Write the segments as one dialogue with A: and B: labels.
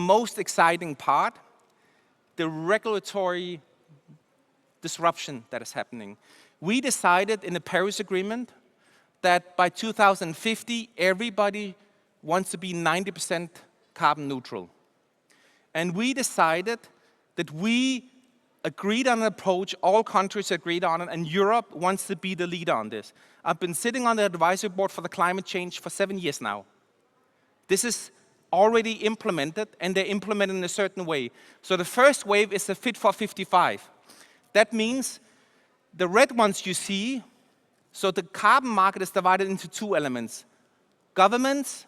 A: most exciting part, the regulatory disruption that is happening. We decided in the Paris Agreement that by 2050, everybody wants to be 90% carbon neutral. And we decided that we agreed on an approach, all countries agreed on it, and Europe wants to be the leader on this. I've been sitting on the advisory board for the climate change for 7 years now. This is already implemented, and they're implemented in a certain way. So the first wave is the Fit for 55. That means the red ones you see, so the carbon market is divided into two elements. Governments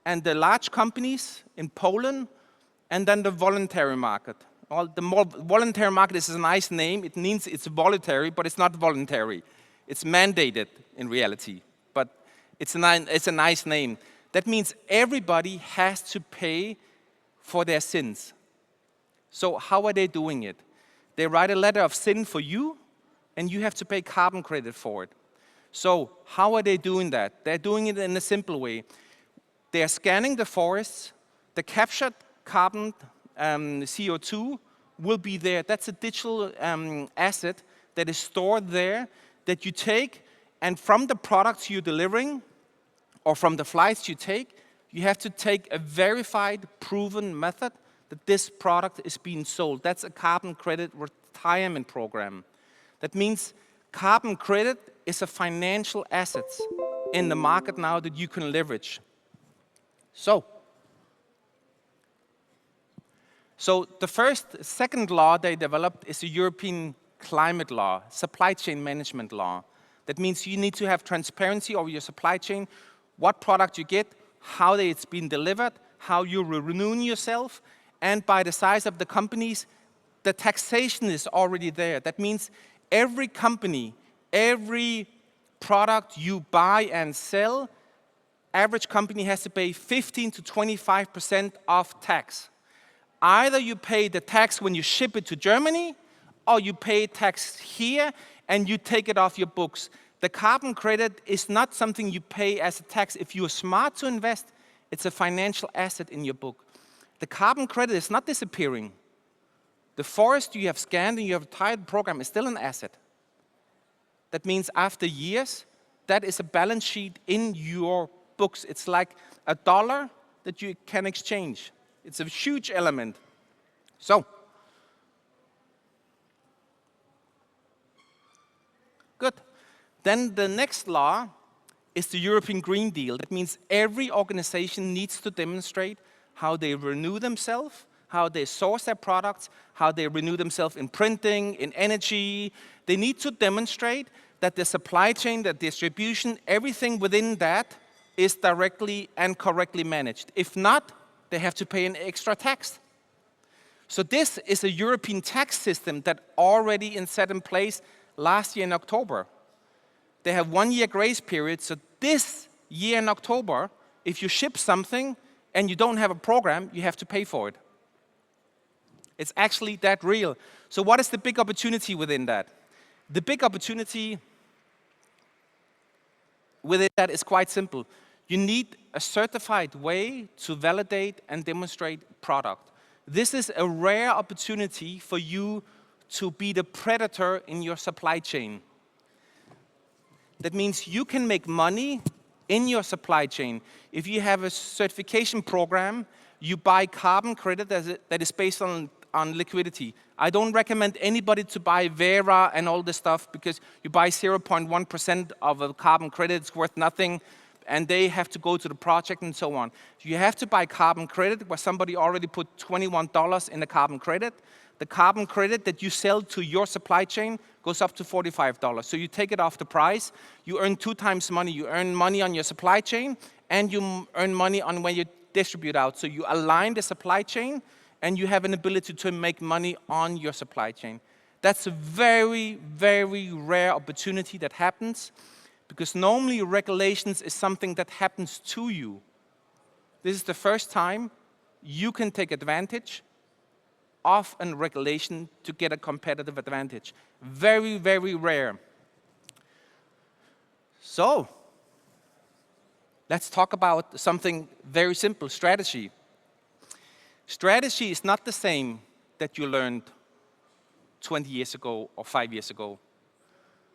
A: and the large companies in Poland, and then the voluntary market. Well, the voluntary market is a nice name. It means it's voluntary, but it's not voluntary. It's mandated in reality, but it's a nice name. That means everybody has to pay for their sins. So how are they doing it? They write a letter of sin for you, and you have to pay carbon credit for it. So how are they doing that? They're doing it in a simple way. They're scanning the forests. The captured carbon CO2 will be there. That's a digital asset that is stored there that you take, and from the products you're delivering, or from the flights you take, you have to take a verified, proven method that this product is being sold. That's a carbon credit retirement program. That means carbon credit is a financial asset in the market now that you can leverage. So the second law they developed is the European climate law, supply chain management law. That means you need to have transparency over your supply chain, what product you get, how it's been delivered, how you're renewing yourself, and by the size of the companies, the taxation is already there. That means every company, every product you buy and sell, average company has to pay 15 to 25% of tax. Either you pay the tax when you ship it to Germany, or you pay tax here and you take it off your books. The carbon credit is not something you pay as a tax. If you are smart to invest, it's a financial asset in your book. The carbon credit is not disappearing. The forest you have scanned and you have retired program is still an asset. That means after years, that is a balance sheet in your books. It's like a dollar that you can exchange. It's a huge element. So, good. Then the next law is the European Green Deal. That means every organization needs to demonstrate how they renew themselves, how they source their products, how they renew themselves in printing, in energy. They need to demonstrate that the supply chain, the distribution, everything within that is directly and correctly managed. If not, they have to pay an extra tax. So this is a European tax system that already is set in place last year in October. They have 1 year grace period, so this year in October, if you ship something and you don't have a program, you have to pay for it. It's actually that real. So what is the big opportunity within that? The big opportunity within that is quite simple. You need a certified way to validate and demonstrate product. This is a rare opportunity for you to be the predator in your supply chain. That means you can make money in your supply chain. If you have a certification program, you buy carbon credit that is based on liquidity. I don't recommend anybody to buy Vera and all this stuff because you buy 0.1% of a carbon credit, it's worth nothing, and they have to go to the project and so on. You have to buy carbon credit where somebody already put $21 in the carbon credit. The carbon credit that you sell to your supply chain goes up to $45. So you take it off the price, you earn 2 times money. You earn money on your supply chain, and you earn money on when you distribute out. So you align the supply chain, and you have an ability to make money on your supply chain. That's a very, very rare opportunity that happens, because normally regulations is something that happens to you. This is the first time you can take advantage of a regulation to get a competitive advantage. Very, very rare. So, let's talk about something very simple, strategy. Strategy is not the same that you learned 20 years ago or 5 years ago.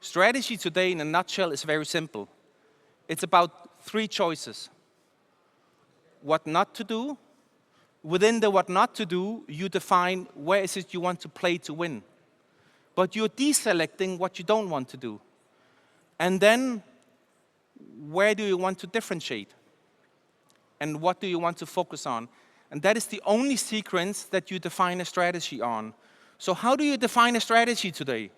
A: Strategy today, in a nutshell, is very simple. It's about 3 choices. What not to do. Within the what not to do, you define where is it you want to play to win. But you're deselecting what you don't want to do. And then, where do you want to differentiate? And what do you want to focus on? And that is the only sequence that you define a strategy on. So how do you define a strategy today?